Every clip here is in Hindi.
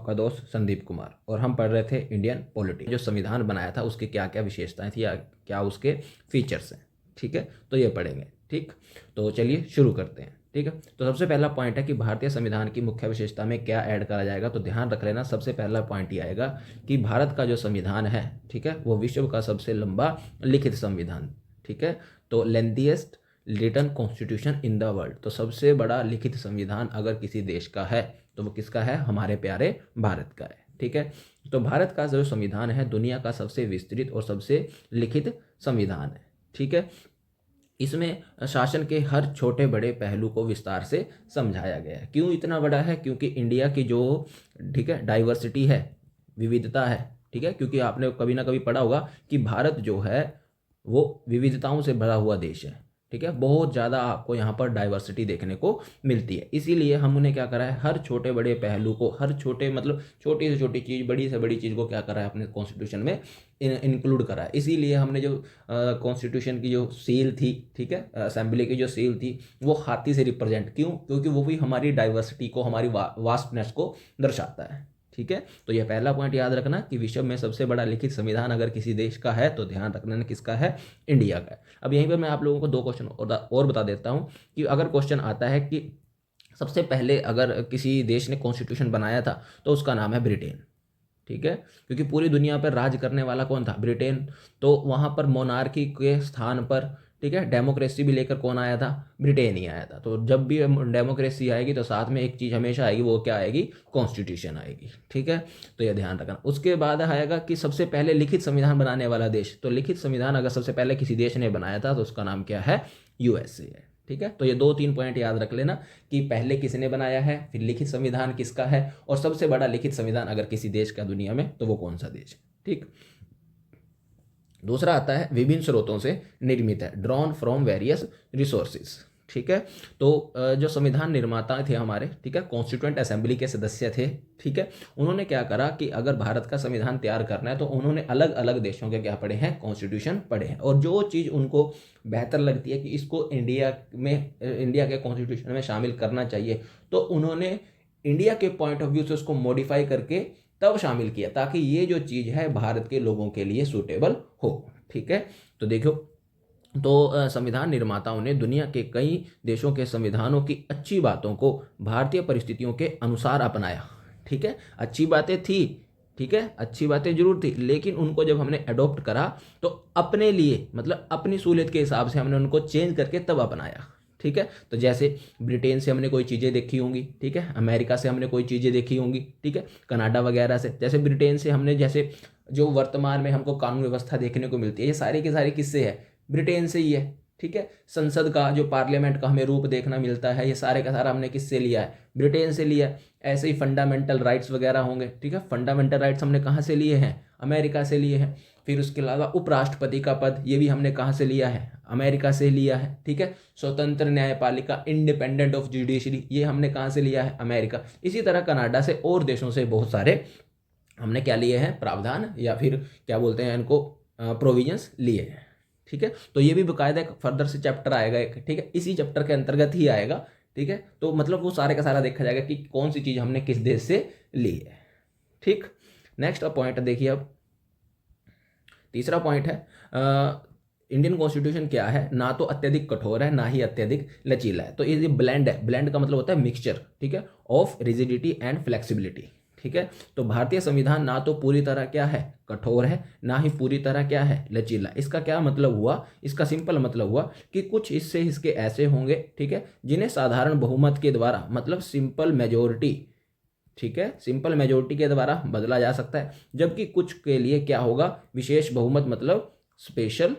आपका दोस्त संदीप कुमार, और हम पढ़ रहे थे इंडियन पॉलिटी। जो संविधान बनाया था उसकी क्या क्या विशेषताएं थी या क्या उसके फीचर्स हैं, ठीक है, तो ये पढ़ेंगे। ठीक, तो चलिए शुरू करते हैं। ठीक है, तो सबसे पहला पॉइंट है कि भारतीय संविधान की मुख्य विशेषता में क्या ऐड करा जाएगा। तो ध्यान रख लेना, सबसे पहला पॉइंट ये आएगा कि भारत का जो संविधान है, ठीक है, वो विश्व का सबसे लंबा लिखित संविधान, ठीक है, तो lengthiest written constitution in the world. तो सबसे बड़ा लिखित संविधान अगर किसी देश का है तो वो किसका है, हमारे प्यारे भारत का है। ठीक है, तो भारत का जो संविधान है दुनिया का सबसे विस्तृत और सबसे लिखित संविधान है। ठीक है, इसमें शासन के हर छोटे बड़े पहलू को विस्तार से समझाया गया है। क्यों इतना बड़ा है, क्योंकि इंडिया की जो, ठीक है, डाइवर्सिटी है, विविधता है, ठीक है, क्योंकि आपने कभी ना कभी पढ़ा होगा कि भारत जो है वो विविधताओं से भरा हुआ देश है। ठीक है, बहुत ज़्यादा आपको यहाँ पर डाइवर्सिटी देखने को मिलती है। इसीलिए हमने क्या करा है, हर छोटे बड़े पहलू को, हर छोटे मतलब छोटी से छोटी चीज़, बड़ी से बड़ी चीज़ को क्या करा है अपने कॉन्स्टिट्यूशन में इंक्लूड करा है। इसीलिए हमने जो कॉन्स्टिट्यूशन की जो सील थी, ठीक है, असेंबली की जो सील थी, वो हाथी से रिप्रेजेंट, क्यों, क्योंकि वो भी हमारी डाइवर्सिटी को, हमारी वास्टनेस को दर्शाता है। ठीक है, तो यह पहला पॉइंट याद रखना कि विश्व में सबसे बड़ा लिखित संविधान अगर किसी देश का है तो ध्यान रखना किसका है, इंडिया का है। अब यहीं पर मैं आप लोगों को दो क्वेश्चन और बता देता हूं कि अगर क्वेश्चन आता है कि सबसे पहले अगर किसी देश ने कॉन्स्टिट्यूशन बनाया था तो उसका नाम है ब्रिटेन। ठीक है, क्योंकि पूरी दुनिया पर राज करने वाला कौन था, ब्रिटेन। तो वहां पर मोनार्की के स्थान पर, ठीक है, डेमोक्रेसी भी लेकर कौन आया था, ब्रिटेन ही आया था। तो जब भी डेमोक्रेसी आएगी तो साथ में एक चीज़ हमेशा आएगी, वो क्या आएगी, कॉन्स्टिट्यूशन आएगी। ठीक है, तो यह ध्यान रखना। उसके बाद आएगा कि सबसे पहले लिखित संविधान बनाने वाला देश। तो लिखित संविधान अगर सबसे पहले किसी देश ने बनाया था तो उसका नाम क्या है, यूएसए है। ठीक है, तो ये 2-3 पॉइंट याद रख लेना कि पहले किसने बनाया है, फिर लिखित संविधान किसका है, और सबसे बड़ा लिखित संविधान अगर किसी देश का दुनिया में तो वो कौन सा देश है। ठीक, दूसरा आता है विभिन्न स्रोतों से निर्मित है, ड्रॉन फ्रॉम वेरियस रिसोर्सेज। ठीक है, तो जो संविधान निर्माता थे हमारे, ठीक है, कॉन्स्टिट्यूएंट असेंबली के सदस्य थे। ठीक है, उन्होंने क्या करा कि अगर भारत का संविधान तैयार करना है तो उन्होंने अलग अलग देशों के क्या पढ़े हैं, कॉन्स्टिट्यूशन पढ़े हैं, और जो चीज़ उनको बेहतर लगती है कि इसको इंडिया में, इंडिया के कॉन्स्टिट्यूशन में शामिल करना चाहिए, तो उन्होंने इंडिया के पॉइंट ऑफ व्यू से उसको मॉडिफाई करके तब शामिल किया, ताकि ये जो चीज़ है भारत के लोगों के लिए सूटेबल हो। ठीक है, तो देखो, तो संविधान निर्माताओं ने दुनिया के कई देशों के संविधानों की अच्छी बातों को भारतीय परिस्थितियों के अनुसार अपनाया। ठीक है, अच्छी बातें थी, ठीक है, अच्छी बातें जरूर थी, लेकिन उनको जब हमने अडॉप्ट करा तो अपने लिए, मतलब अपनी सहूलियत के हिसाब से हमने उनको चेंज करके तब अपनाया। ठीक है, तो जैसे ब्रिटेन से हमने कोई चीज़ें देखी होंगी, ठीक है, अमेरिका से हमने कोई चीज़ें देखी होंगी, ठीक है, कनाडा वगैरह से। जैसे ब्रिटेन से हमने, जैसे जो वर्तमान में हमको कानून व्यवस्था देखने को मिलती है, ये सारे के सारे किससे है, ब्रिटेन से ही है। ठीक है, संसद का जो पार्लियामेंट का हमें रूप देखना मिलता है, ये सारे का सारा हमने किससे लिया है, ब्रिटेन से लिया है। ऐसे ही फंडामेंटल राइट्स वगैरह होंगे, ठीक है, फंडामेंटल राइट्स हमने कहाँ से लिए हैं, अमेरिका से लिए हैं। फिर उसके अलावा उपराष्ट्रपति का पद, ये भी हमने कहाँ से लिया है, अमेरिका से लिया है। ठीक है, स्वतंत्र न्यायपालिका, इंडिपेंडेंट ऑफ जुडिशरी, ये हमने कहाँ से लिया है, अमेरिका। इसी तरह कनाडा से और देशों से बहुत सारे हमने क्या लिए हैं, प्रावधान, या फिर क्या बोलते हैं इनको, प्रोविजंस लिए हैं। ठीक है, तो ये भी बाकायदा एक फर्दर से चैप्टर आएगा एक, ठीक है, इसी चैप्टर के अंतर्गत ही आएगा। ठीक है, तो मतलब वो सारे का सारा देखा जाएगा कि कौन सी चीज़ हमने किस देश से ली है। ठीक, नेक्स्ट पॉइंट देखिए, अब तीसरा पॉइंट है, इंडियन कॉन्स्टिट्यूशन क्या है, ना तो अत्यधिक कठोर है ना ही अत्यधिक लचीला है। तो ये ब्लेंड है, ब्लेंड का मतलब होता है मिक्सचर, ठीक है, ऑफ रिजिडिटी एंड फ्लेक्सिबिलिटी। ठीक है, तो भारतीय संविधान ना तो पूरी तरह क्या है, कठोर है, ना ही पूरी तरह क्या है, लचीला। इसका क्या मतलब हुआ, इसका सिंपल मतलब हुआ कि कुछ हिस्से इसके ऐसे होंगे, ठीक है, जिन्हें साधारण बहुमत के द्वारा, मतलब सिंपल मेजोरिटी, ठीक है, सिंपल मेजोरिटी के द्वारा बदला जा सकता है, जबकि कुछ के लिए क्या होगा, विशेष बहुमत, मतलब स्पेशल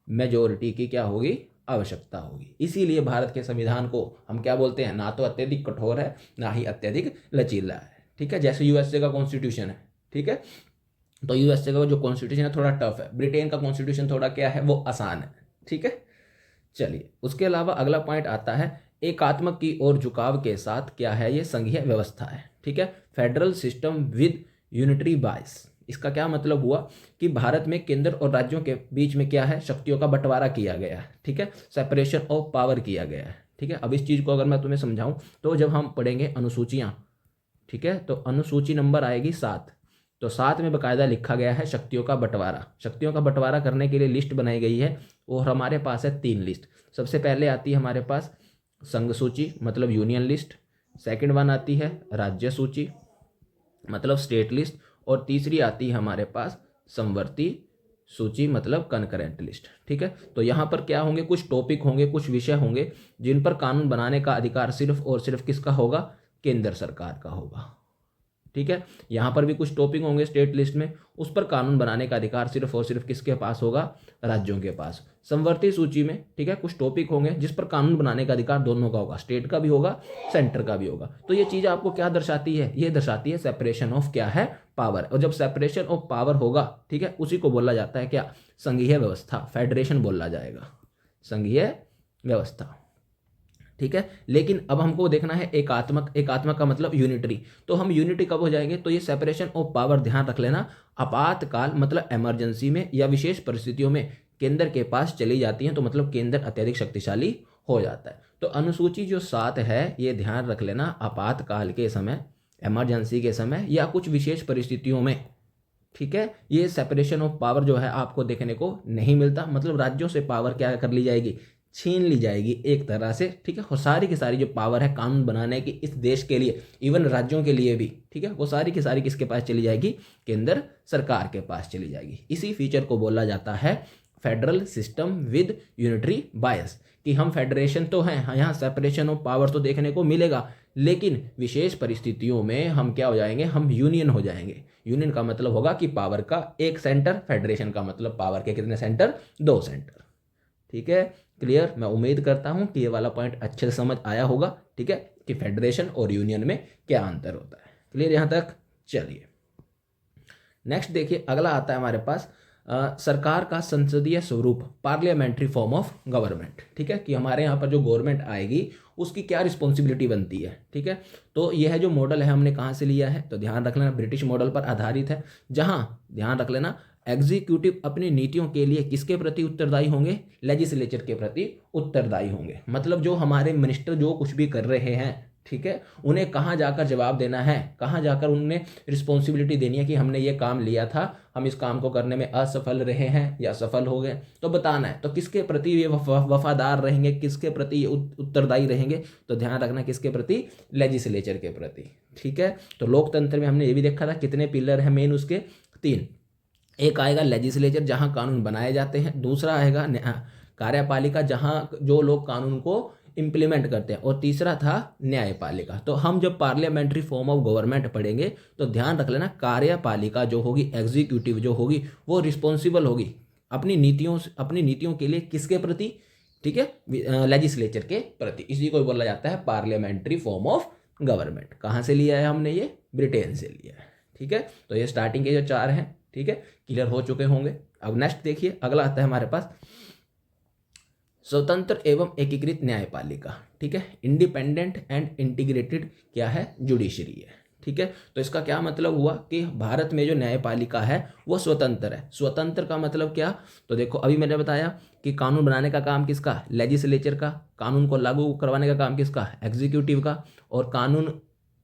मेजोरिटी की क्या होगी, आवश्यकता होगी। इसीलिए भारत के संविधान को हम क्या बोलते हैं, ना तो अत्यधिक कठोर है ना ही अत्यधिक लचीला है। ठीक है, जैसे यूएसए का कॉन्स्टिट्यूशन है, ठीक है, तो यूएसए का जो कॉन्स्टिट्यूशन है थोड़ा टफ है, ब्रिटेन का कॉन्स्टिट्यूशन थोड़ा क्या है, वो आसान है। ठीक है, चलिए, उसके अलावा अगला पॉइंट आता है एकात्मक की ओर झुकाव के साथ क्या है, ये संघीय व्यवस्था है। ठीक है, फेडरल सिस्टम विद यूनिटरी बाइस। इसका क्या मतलब हुआ कि भारत में केंद्र और राज्यों के बीच में क्या है, शक्तियों का बंटवारा किया गया है। ठीक है, सेपरेशन ऑफ पावर किया गया है। ठीक है, अब इस चीज़ को अगर मैं तुम्हें समझाऊं तो जब हम पढ़ेंगे अनुसूचियां, ठीक है। तो अनुसूची नंबर आएगी 7। तो 7 में बकायदा लिखा गया है शक्तियों का बंटवारा। शक्तियों का बंटवारा करने के लिए लिस्ट बनाई गई है और हमारे पास है 3 लिस्ट। सबसे पहले आती है हमारे पास संघ सूची मतलब यूनियन लिस्ट, सेकंड वन आती है राज्य सूची मतलब स्टेट लिस्ट, और तीसरी आती है हमारे पास समवर्ती सूची मतलब कनकरेंट लिस्ट। ठीक है। तो यहाँ पर क्या होंगे, कुछ टॉपिक होंगे, कुछ विषय होंगे जिन पर कानून बनाने का अधिकार सिर्फ और सिर्फ किसका होगा, केंद्र सरकार का होगा। ठीक है। यहाँ पर भी कुछ टॉपिक होंगे स्टेट लिस्ट में, उस पर कानून बनाने का अधिकार सिर्फ और सिर्फ किसके पास होगा, राज्यों के पास। समवर्ती सूची में ठीक है कुछ टॉपिक होंगे जिस पर कानून बनाने का अधिकार दोनों का होगा, स्टेट का भी होगा सेंटर का भी होगा। तो ये चीज आपको क्या दर्शाती है, ये दर्शाती है सेपरेशन ऑफ क्या है, पावर। और जब सेपरेशन ऑफ पावर होगा ठीक है उसी को बोला जाता है क्या, संघीय व्यवस्था, फेडरेशन बोला जाएगा, संघीय व्यवस्था। ठीक है। लेकिन अब हमको देखना है एकात्मक। एकात्मक का मतलब यूनिटरी। तो हम यूनिटी कब हो जाएंगे, तो ये सेपरेशन ऑफ पावर ध्यान रख लेना, आपातकाल मतलब इमरजेंसी में या विशेष परिस्थितियों में केंद्र के पास चली जाती हैं, तो मतलब केंद्र अत्यधिक शक्तिशाली हो जाता है। तो अनुसूची जो 7 है ये ध्यान रख लेना, आपातकाल के समय, इमरजेंसी के समय या कुछ विशेष परिस्थितियों में। ठीक है। ये सेपरेशन ऑफ पावर जो है आपको देखने को नहीं मिलता, मतलब राज्यों से पावर क्या कर ली जाएगी, छीन ली जाएगी एक तरह से। ठीक है। और सारी की सारी जो पावर है कानून बनाने की इस देश के लिए, इवन राज्यों के लिए भी, ठीक है, वो सारी की सारी किसके पास चली जाएगी, केंद्र सरकार के पास चली जाएगी। इसी फीचर को बोला जाता है फेडरल सिस्टम विद यूनिटरी बायस, कि हम फेडरेशन तो हैं, यहाँ सेपरेशन ऑफ पावर तो देखने को मिलेगा, लेकिन विशेष परिस्थितियों में हम क्या हो जाएंगे, हम यूनियन हो जाएंगे। यूनियन का मतलब होगा कि पावर का एक सेंटर, फेडरेशन का मतलब पावर के कितने सेंटर, 2 सेंटर। ठीक है। क्लियर। मैं उम्मीद करता हूं कि ये वाला पॉइंट अच्छे से समझ आया होगा। ठीक है, कि फेडरेशन और यूनियन में क्या अंतर होता है। क्लियर यहां तक। चलिए नेक्स्ट देखिए, अगला आता है हमारे पास सरकार का संसदीय स्वरूप, पार्लियामेंट्री फॉर्म ऑफ गवर्नमेंट। ठीक है, कि हमारे यहाँ पर जो गवर्नमेंट आएगी उसकी क्या रिस्पॉन्सिबिलिटी बनती है। ठीक है। तो यह जो मॉडल है हमने कहाँ से लिया है, तो ध्यान रख लेना ब्रिटिश मॉडल पर आधारित है, जहां ध्यान रख लेना एग्जीक्यूटिव अपनी नीतियों के लिए किसके प्रति उत्तरदायी होंगे, लेजिस्लेचर के प्रति उत्तरदायी होंगे। मतलब जो हमारे मिनिस्टर जो कुछ भी कर रहे हैं, ठीक है, उन्हें कहाँ जाकर जवाब देना है, कहाँ जाकर उन्हें रिस्पॉन्सिबिलिटी देनी है कि हमने ये काम लिया था, हम इस काम को करने में असफल रहे हैं या सफल हो गए, तो बताना है। तो किसके प्रति ये वफादार रहेंगे, किसके प्रति ये उत्तरदायी रहेंगे, तो ध्यान रखना किसके प्रति, लेजिस्लेचर के प्रति। ठीक है। तो लोकतंत्र में हमने ये भी देखा था कितने पिलर हैं मेन, उसके 3। एक आएगा लेजिस्लेचर जहां कानून बनाए जाते हैं, दूसरा आएगा कार्यपालिका जहां जो लोग कानून को इंप्लीमेंट करते हैं, और तीसरा था न्यायपालिका। तो हम जब पार्लियामेंट्री फॉर्म ऑफ गवर्नमेंट पढ़ेंगे तो ध्यान रख लेना कार्यपालिका जो होगी, एग्जीक्यूटिव जो होगी, वो रिस्पॉन्सिबल होगी अपनी नीतियों के लिए किसके प्रति, ठीक है, लेजिस्लेचर के प्रति। इसी को बोला जाता है पार्लियामेंट्री फॉर्म ऑफ गवर्नमेंट। कहाँ से लिया है हमने, ये ब्रिटेन से लिया है। ठीक है। तो ये स्टार्टिंग के जो 4 हैं, ठीक है, क्लियर हो चुके होंगे। अब नेक्स्ट देखिए, अगला आता है हमारे पास स्वतंत्र एवं एकीकृत न्यायपालिका। ठीक है। इंडिपेंडेंट एंड इंटीग्रेटेड क्या है, जुडिशरी है। ठीक है। तो इसका क्या मतलब हुआ कि भारत में जो न्यायपालिका है वो स्वतंत्र है। स्वतंत्र का मतलब क्या, तो देखो अभी मैंने बताया कि कानून बनाने का काम किसका, लेजिस्लेचर का, कानून को लागू करवाने का काम किसका, एग्जीक्यूटिव का, और कानून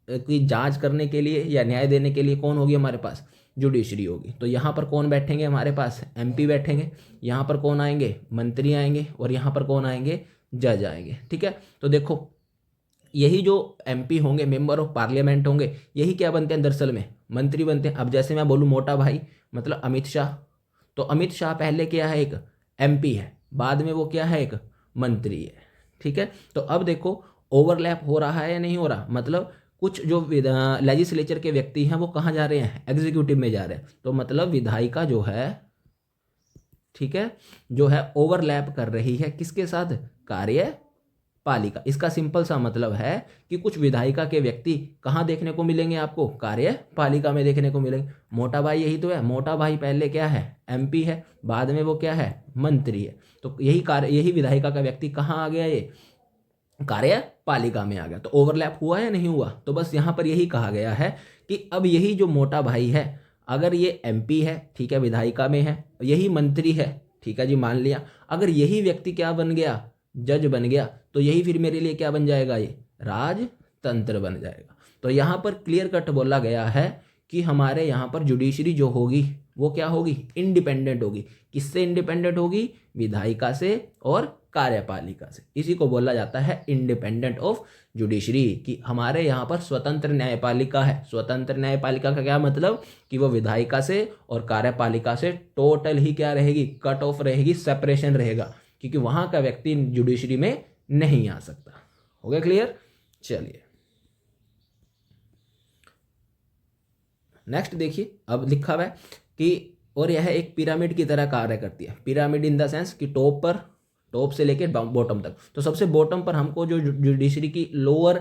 की जांच करने के लिए या न्याय देने के लिए कौन होगी हमारे पास, जुडिशरी होगी। तो यहाँ पर कौन बैठेंगे हमारे पास, एमपी बैठेंगे, यहाँ पर कौन आएंगे, मंत्री आएंगे, और यहाँ पर कौन आएंगे, जज आएंगे। ठीक है। तो देखो यही जो एमपी होंगे, मेंबर ऑफ पार्लियामेंट होंगे, यही क्या बनते हैं दरअसल में, मंत्री बनते हैं। अब जैसे मैं बोलूँ मोटा भाई मतलब अमित शाह, तो अमित शाह पहले क्या है, एक एमपी है, बाद में वो क्या है, एक मंत्री है। ठीक है। तो अब देखो ओवरलैप हो रहा है या नहीं हो रहा, मतलब कुछ जो लेजिस्लेचर के व्यक्ति हैं वो कहाँ जा रहे हैं, एग्जीक्यूटिव में जा रहे हैं। तो मतलब विधायिका जो है, ठीक है, जो है ओवरलैप कर रही है किसके साथ, कार्यपालिका। इसका सिंपल सा मतलब है कि कुछ विधायिका के व्यक्ति कहाँ देखने को मिलेंगे आपको, कार्यपालिका में देखने को मिलेंगे। मोटा भाई यही तो है, मोटा भाई पहले क्या है, एमपी है, बाद में वो क्या है, मंत्री है। तो यही विधायिका का व्यक्ति कहाँ आ गया, ये कार्यपालिका में आ गया। तो ओवरलैप हुआ या नहीं हुआ, तो बस यहाँ पर यही कहा गया है कि अब यही जो मोटा भाई है, अगर ये एमपी है, ठीक है, विधायिका में है, यही मंत्री है, ठीक है जी, मान लिया, अगर यही व्यक्ति क्या बन गया, जज बन गया, तो यही फिर मेरे लिए क्या बन जाएगा, ये राजतंत्र बन जाएगा। तो यहाँ पर क्लियर कट बोला गया है कि हमारे यहाँ पर जुडिशरी जो होगी वो क्या होगी, इंडिपेंडेंट होगी। किससे इंडिपेंडेंट होगी, विधायिका से और कार्यपालिका से। इसी को बोला जाता है इंडिपेंडेंट ऑफ जुडिशरी, कि हमारे यहाँ पर स्वतंत्र न्यायपालिका है। स्वतंत्र न्यायपालिका का क्या मतलब, कि वो विधायिका से और कार्यपालिका से टोटल ही क्या रहेगी, कट ऑफ रहेगी, सेपरेशन रहेगा, क्योंकि वहाँ का व्यक्ति जुडिशरी में नहीं आ सकता। हो गया क्लियर। चलिए नेक्स्ट देखिए, अब लिखा हुआ है कि और यह एक पिरामिड की तरह कार्य करती है। पिरामिड इन द सेंस कि टॉप से लेकर बॉटम तक। तो सबसे बॉटम पर हमको जो जुडिशरी की लोअर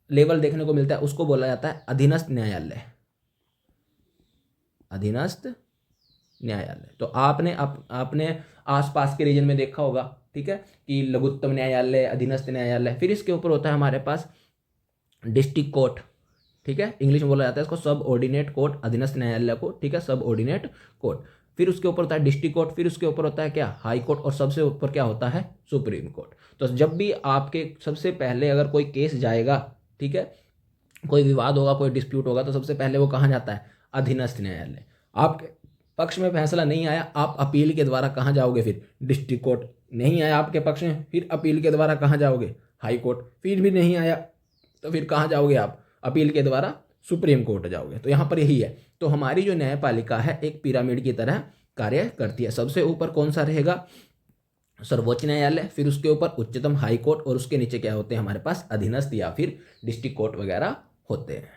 लेवल देखने को मिलता है उसको बोला जाता है अधीनस्थ न्यायालय। अधीनस्थ न्यायालय। तो आपने आसपास के रीजन में देखा होगा, ठीक है, कि लघुत्तम न्यायालय, अधीनस्थ न्यायालय। फिर इसके ऊपर होता है हमारे पास डिस्ट्रिक्ट कोर्ट, ठीक है, इंग्लिश में बोला जाता है इसको सब ऑर्डिनेट कोर्ट, अधीनस्थ न्यायालय को, ठीक है, सब ऑर्डिनेट कोर्ट। फिर उसके ऊपर होता है डिस्ट्रिक्ट कोर्ट, फिर उसके ऊपर होता है क्या, हाई कोर्ट, और सबसे ऊपर क्या होता है, सुप्रीम कोर्ट। तो जब भी आपके सबसे पहले अगर कोई केस जाएगा, ठीक है, कोई विवाद होगा, कोई डिस्प्यूट होगा, तो सबसे पहले वो कहाँ जाता है, अधीनस्थ न्यायालय। आपके पक्ष में फैसला नहीं आया, आप अपील के द्वारा कहाँ जाओगे, फिर डिस्ट्रिक्ट कोर्ट। नहीं आया आपके पक्ष में, फिर अपील के द्वारा कहाँ जाओगे, हाई कोर्ट। फिर भी नहीं आया तो फिर कहाँ जाओगे आप, अपील के द्वारा सुप्रीम कोर्ट जाओगे। तो यहाँ पर यही है। तो हमारी जो न्यायपालिका है एक पिरामिड की तरह कार्य करती है। सबसे ऊपर कौन सा रहेगा, सर्वोच्च न्यायालय, फिर उसके ऊपर उच्चतम हाई कोर्ट, और उसके नीचे क्या होते हैं हमारे पास, अधीनस्थ या फिर डिस्ट्रिक्ट कोर्ट वगैरह होते हैं।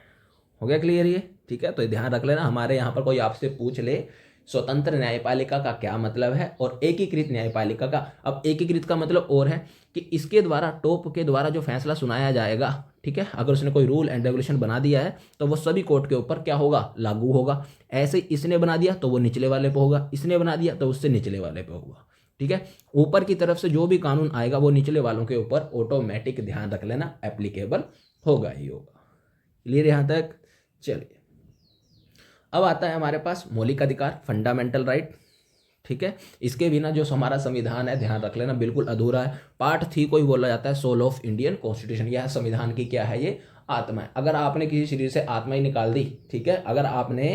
हो गया क्लियर ये, ठीक है। तो ध्यान रख लेना, हमारे यहाँ पर कोई आपसे पूछ ले स्वतंत्र न्यायपालिका का क्या मतलब है और एकीकृत न्यायपालिका का। अब एकीकृत का मतलब और है कि इसके द्वारा, टॉप के द्वारा जो फैसला सुनाया जाएगा, ठीक है, अगर उसने कोई रूल एंड रेगुलेशन बना दिया है तो वो सभी कोर्ट के ऊपर क्या होगा, लागू होगा। ऐसे इसने बना दिया तो वो निचले वाले पे होगा, इसने बना दिया तो उससे निचले वाले पे होगा, ठीक है। ऊपर की तरफ से जो भी कानून आएगा वो निचले वालों के ऊपर ऑटोमेटिक, ध्यान रख लेना, एप्लीकेबल होगा ही होगा। क्लियर यहाँ तक। चलिए अब आता है हमारे पास मौलिक अधिकार, फंडामेंटल राइट, ठीक है। इसके बिना जो हमारा संविधान है, ध्यान रख लेना, बिल्कुल अधूरा है। पार्ट 3 को ही बोला जाता है सोल ऑफ इंडियन कॉन्स्टिट्यूशन। यह संविधान की क्या है, ये आत्मा है। अगर आपने किसी शरीर से आत्मा ही निकाल दी, ठीक है, अगर आपने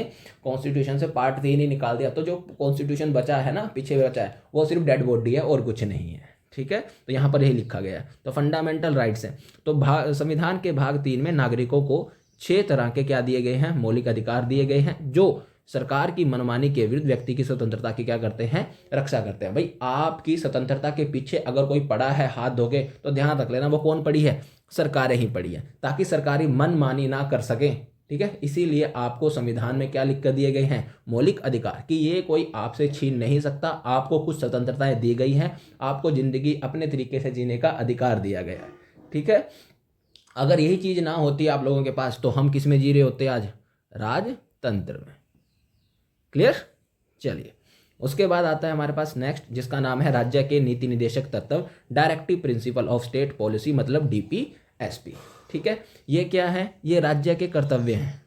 कॉन्स्टिट्यूशन से पार्ट 3 ही निकाल दिया, तो जो कॉन्स्टिट्यूशन बचा है ना, पीछे बचा है, वो सिर्फ डेड बॉडी है और कुछ नहीं है, ठीक है। तो यहाँ पर यही लिखा गया है। तो फंडामेंटल राइट्स हैं। तो संविधान के भाग 3 में नागरिकों को 6 तरह के क्या दिए गए हैं, मौलिक अधिकार दिए गए हैं, जो सरकार की मनमानी के विरुद्ध व्यक्ति की स्वतंत्रता की क्या करते हैं, रक्षा करते हैं। भाई आपकी स्वतंत्रता के पीछे अगर कोई पड़ा है हाथ धोके, तो ध्यान रख लेना वो कौन पड़ी है, सरकारें ही पड़ी है, ताकि सरकारी मनमानी ना कर सके, ठीक है। इसीलिए आपको संविधान में क्या लिख कर दिए गए हैं, मौलिक अधिकार, कि ये कोई आपसे छीन नहीं सकता। आपको कुछ स्वतंत्रताएं दी गई हैं, आपको जिंदगी अपने तरीके से जीने का अधिकार दिया गया है, ठीक है। अगर यही चीज ना होती आप लोगों के पास, तो हम किस में जी रहे होते आज, राजतंत्र में। क्लियर। चलिए उसके बाद आता है हमारे पास नेक्स्ट, जिसका नाम है राज्य के नीति निदेशक तत्व, directive principle of state policy, मतलब DPSP, ठीक है। ये क्या है, ये राज्य के कर्तव्य हैं।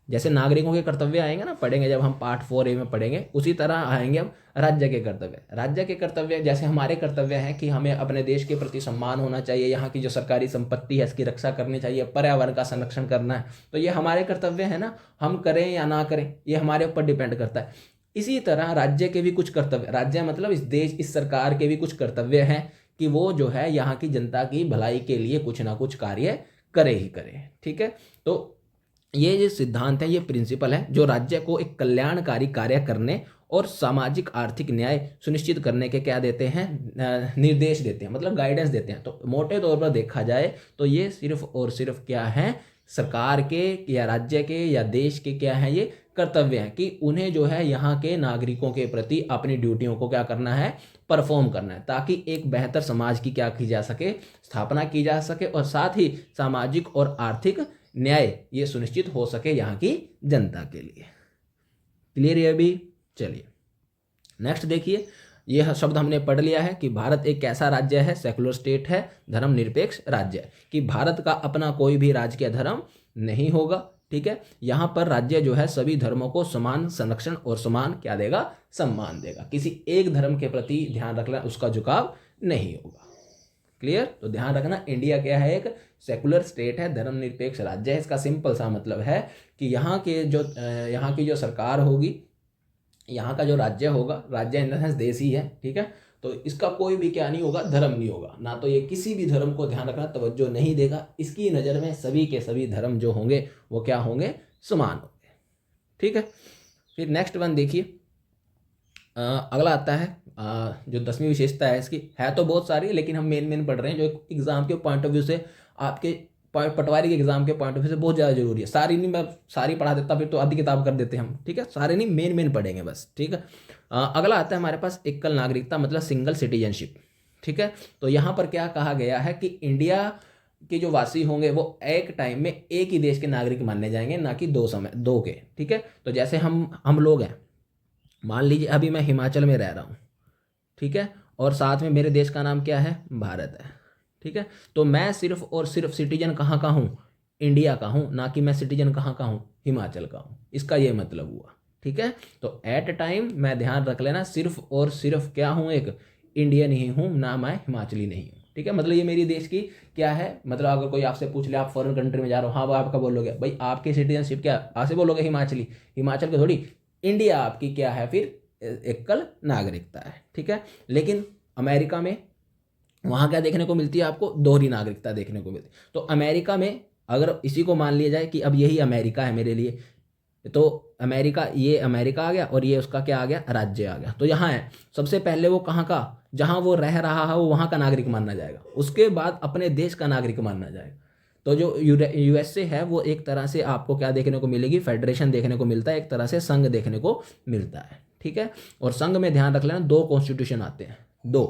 जैसे नागरिकों के कर्तव्य आएंगे ना, पढ़ेंगे जब हम पार्ट 4A में पढ़ेंगे, उसी तरह आएंगे अब राज्य के कर्तव्य। राज्य के कर्तव्य जैसे हमारे कर्तव्य हैं कि हमें अपने देश के प्रति सम्मान होना चाहिए, यहाँ की जो सरकारी संपत्ति है इसकी रक्षा करनी चाहिए, पर्यावरण का संरक्षण करना है, तो ये हमारे कर्तव्य है ना। हम करें या ना करें ये हमारे ऊपर डिपेंड करता है। इसी तरह राज्य के भी कुछ कर्तव्य, राज्य मतलब इस देश, इस सरकार के भी कुछ कर्तव्य हैं कि वो जो है यहाँ की जनता की भलाई के लिए कुछ ना कुछ कार्य करे ही करे, ठीक है। तो ये जो सिद्धांत है, ये प्रिंसिपल है जो राज्य को एक कल्याणकारी कार्य करने और सामाजिक आर्थिक न्याय सुनिश्चित करने के क्या देते हैं, निर्देश देते हैं, मतलब गाइडेंस देते हैं। तो मोटे तौर पर देखा जाए तो ये सिर्फ और सिर्फ क्या है, सरकार के या राज्य के या देश के क्या है, ये कर्तव्य है कि उन्हें जो है यहाँ के नागरिकों के प्रति अपनी ड्यूटियों को क्या करना है, परफॉर्म करना है, ताकि एक बेहतर समाज की क्या की जा सके, स्थापना की जा सके, और साथ ही सामाजिक और आर्थिक न्याय ये सुनिश्चित हो सके यहाँ की जनता के लिए। क्लियर है अभी। चलिए नेक्स्ट देखिए, यह शब्द हमने पढ़ लिया है कि भारत एक कैसा राज्य है, सेकुलर स्टेट है, धर्मनिरपेक्ष राज्य है, कि भारत का अपना कोई भी राजकीय धर्म नहीं होगा, ठीक है। यहाँ पर राज्य जो है सभी धर्मों को समान संरक्षण और समान क्या देगा, सम्मान देगा। किसी एक धर्म के प्रति ध्यान रखना, उसका झुकाव नहीं होगा। क्लियर? तो ध्यान रखना, इंडिया क्या है, एक सेकुलर स्टेट है, धर्मनिरपेक्ष राज्य है। इसका सिंपल सा मतलब है कि यहाँ की जो सरकार होगी, यहाँ का जो राज्य होगा, राज्य इन द सेंस देश ही है, ठीक है, तो इसका कोई भी क्या नहीं होगा, धर्म नहीं होगा, ना तो ये किसी भी धर्म को, ध्यान रखना, तवज्जो नहीं देगा। इसकी नज़र में सभी के सभी धर्म जो होंगे वो क्या होंगे, समान होंगे, ठीक है। फिर नेक्स्ट वन देखिए, अगला आता है जो 10वीं विशेषता है इसकी, है तो बहुत सारी लेकिन हम मेन पढ़ रहे हैं जो एग्जाम के पॉइंट ऑफ व्यू से, आपके पटवारी के एग्जाम के पॉइंट ऑफ व्यू से बहुत ज़्यादा जरूरी है। सारी नहीं, मैं सारी पढ़ा देता फिर तो आधी किताब कर देते हम, ठीक है, सारे नहीं, मेन पढ़ेंगे बस, ठीक है। अगला आता है हमारे पास एकल नागरिकता, मतलब सिंगल सिटीजनशिप, ठीक है। तो यहाँ पर क्या कहा गया है कि इंडिया के जो वासी होंगे वो एक टाइम में एक ही देश के नागरिक माने जाएंगे, ना कि दो के, ठीक है। तो जैसे हम लोग हैं, मान लीजिए अभी मैं हिमाचल में रह रहा हूँ, ठीक है, और साथ में मेरे देश का नाम क्या है, भारत है, ठीक है। तो मैं सिर्फ और सिर्फ सिटीजन कहाँ का हूँ, इंडिया का हूँ, ना कि मैं सिटीजन कहाँ का हूँ, हिमाचल का हूँ। इसका ये मतलब हुआ, ठीक है। तो एट टाइम मैं ध्यान रख लेना, सिर्फ और सिर्फ क्या हूँ, एक इंडियन ही हूँ, ना मैं हिमाचली नहीं हूँ, ठीक है। मतलब ये मेरी देश की क्या है, मतलब अगर कोई आपसे पूछ ले, आप फॉरेन कंट्री में जा रहे हो, हाँ वो आपका बोलोगे भाई आपकी सिटीजनशिप क्या, आपसे बोलोगे हिमाचली, हिमाचल की थोड़ी, इंडिया आपकी क्या है फिर, एकल नागरिकता है, ठीक है। लेकिन अमेरिका में वहाँ क्या देखने को मिलती है, आपको दोहरी नागरिकता देखने को मिलती है। तो अमेरिका में अगर इसी को मान लिया जाए कि अब यही अमेरिका है मेरे लिए, तो अमेरिका, ये अमेरिका आ गया और ये उसका क्या आ गया, राज्य आ गया। तो यहाँ है, सबसे पहले वो कहाँ का, जहाँ वो रह रहा है वो वहाँ का नागरिक मानना जाएगा, उसके बाद अपने देश का नागरिक मानना जाएगा। तो जो यूएसए है वो एक तरह से आपको क्या देखने को मिलेगी, फेडरेशन देखने को मिलता है, एक तरह से संघ देखने को मिलता है, ठीक है। और संघ में ध्यान रख लेना 2 कॉन्स्टिट्यूशन आते हैं, 2,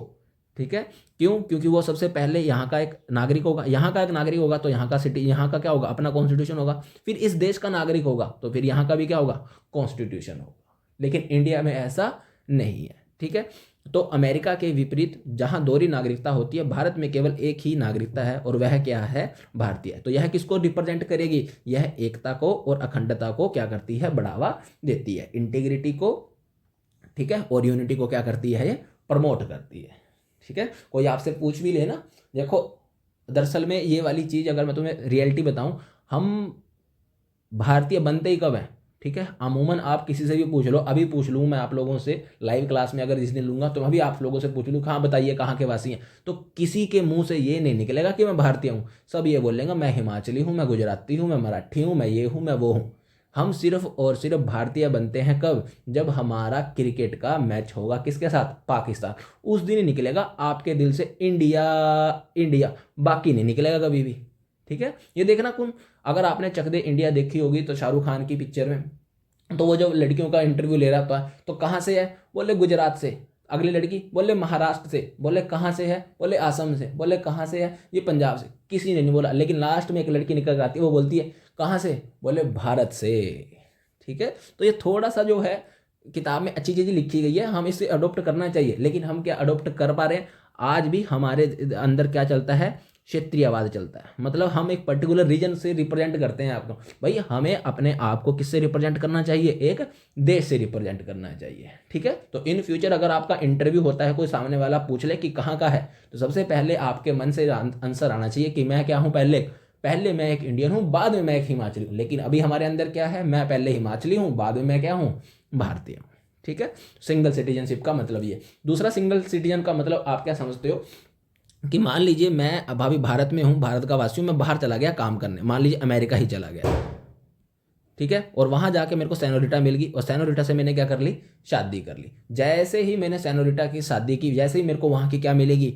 ठीक है। क्यों? क्योंकि वो सबसे पहले यहाँ का एक नागरिक होगा, यहाँ का एक नागरिक होगा तो यहाँ का यहाँ का क्या होगा, अपना कॉन्स्टिट्यूशन होगा। फिर इस देश का नागरिक होगा तो फिर यहाँ का भी क्या होगा, कॉन्स्टिट्यूशन होगा। लेकिन इंडिया में ऐसा नहीं है, ठीक है। तो अमेरिका के विपरीत जहां दोहरी नागरिकता होती है, भारत में केवल एक ही नागरिकता है और वह क्या है, भारतीय। तो यह किसको रिप्रेजेंट करेगी, यह एकता को और अखंडता को क्या करती है, बढ़ावा देती है, इंटीग्रिटी को, ठीक है, और यूनिटी को क्या करती है, ये प्रमोट करती है, ठीक है। कोई आपसे पूछ भी लेना, देखो दरअसल में ये वाली चीज़ अगर मैं तुम्हें रियलिटी बताऊं, हम भारतीय बनते ही कब हैं, ठीक है। अमूमन आप किसी से भी पूछ लो, अभी पूछ लूँ मैं आप लोगों से लाइव क्लास में, अगर जिस दिन लूंगा तो अभी आप लोगों से पूछ लूँ, कहाँ बताइए कहाँ के वासी हैं, तो किसी के मुंह से ये नहीं निकलेगा कि मैं भारतीय हूँ। सब ये बोलेंगे मैं हिमाचली हूँ, मैं गुजराती हूँ, मैं मराठी हूँ, मैं ये हूँ, मैं वो हूँ। हम सिर्फ और सिर्फ भारतीय बनते हैं कब, जब हमारा क्रिकेट का मैच होगा किसके साथ, पाकिस्तान, उस दिन ही निकलेगा आपके दिल से इंडिया इंडिया, बाकी नहीं निकलेगा कभी भी, ठीक है। ये देखना कौन, अगर आपने चक दे इंडिया देखी होगी तो शाहरुख खान की पिक्चर में, तो वो जब लड़कियों का इंटरव्यू ले रहा था तो कहाँ से है, बोले गुजरात से, अगली लड़की बोले महाराष्ट्र से, बोले कहाँ से है, बोले असम से, बोले कहाँ से है, ये पंजाब से, किसी ने नहीं बोला। लेकिन लास्ट में एक लड़की निकल कर आती है, वो बोलती है कहाँ से, बोले भारत से, ठीक है। तो ये थोड़ा सा जो है किताब में अच्छी चीज़ें लिखी गई है, हम इसे अडोप्ट करना चाहिए, लेकिन हम क्या अडोप्ट कर पा रहे हैं, आज भी हमारे अंदर क्या चलता है, क्षेत्रीयवाद चलता है। मतलब हम एक पर्टिकुलर रीजन से रिप्रेजेंट करते हैं आपको, भाई हमें अपने आप को किससे रिप्रेजेंट करना चाहिए, एक देश से रिप्रेजेंट करना चाहिए, ठीक है। तो इन फ्यूचर अगर आपका इंटरव्यू होता है, कोई सामने वाला पूछ ले कि कहाँ का है, तो सबसे पहले आपके मन से आंसर आना चाहिए कि मैं क्या हूँ, पहले मैं एक इंडियन हूँ, बाद में मैं एक हिमाचली हूँ। लेकिन अभी हमारे अंदर क्या है, मैं पहले हिमाचली हूँ, बाद में मैं क्या हूँ, भारतीय हूँ, ठीक है। सिंगल सिटीजनशिप का मतलब ये। दूसरा, सिंगल सिटीजन का मतलब आप क्या समझते हो कि मान लीजिए मैं अब अभी भारत में हूँ, भारत का वासी हूँ, मैं बाहर चला गया काम करने, मान लीजिए अमेरिका ही चला गया, ठीक है, और वहाँ जाके मेरे को सेनोरिटा मिल गई और सेनोरिटा से मैंने क्या कर ली, शादी कर ली। जैसे ही मैंने सेनोरिटा की शादी की, जैसे ही मेरे को वहाँ की क्या मिलेगी,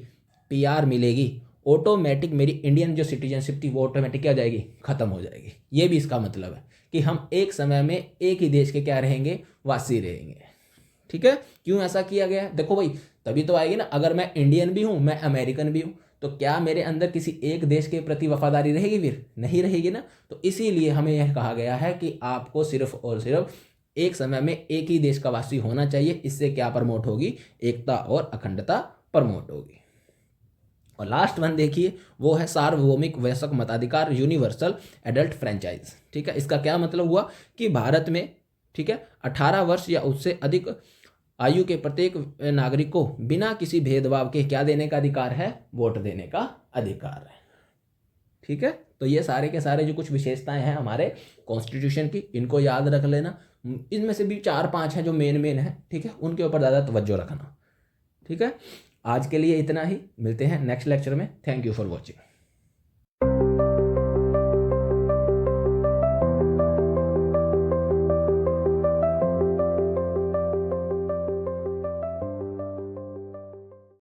पीआर मिलेगी, ऑटोमेटिक मेरी इंडियन जो सिटीजनशिप थी वो ऑटोमेटिक क्या हो जाएगी, खत्म हो जाएगी। ये भी इसका मतलब है कि हम एक समय में एक ही देश के क्या रहेंगे, वासी रहेंगे, ठीक है। क्यों ऐसा किया गया है, देखो भाई तभी तो आएगी ना, अगर मैं इंडियन भी हूँ, मैं अमेरिकन भी हूँ, तो क्या मेरे अंदर किसी एक देश के प्रति वफादारी रहेगी, फिर नहीं रहेगी ना। तो इसीलिए हमें यह कहा गया है कि आपको सिर्फ और सिर्फ एक समय में एक ही देश का वासी होना चाहिए। इससे क्या प्रमोट होगी, एकता और अखंडता प्रमोट होगी। और लास्ट वन देखिए, वो है सार्वभौमिक वयस्क मताधिकार, यूनिवर्सल एडल्ट फ्रेंचाइज, ठीक है। इसका क्या मतलब हुआ कि भारत में, ठीक है, 18 वर्ष या उससे अधिक आयु के प्रत्येक नागरिक को बिना किसी भेदभाव के क्या देने का अधिकार है, वोट देने का अधिकार है। ठीक है, तो ये सारे के सारे जो कुछ विशेषताएं हैं हमारे कॉन्स्टिट्यूशन की, इनको याद रख लेना। इनमें से भी 4-5 हैं जो मेन मेन है, ठीक है, उनके ऊपर ज़्यादा तवज्जो रखना। ठीक है, आज के लिए इतना ही, मिलते हैं नेक्स्ट लेक्चर में। Thank you for watching.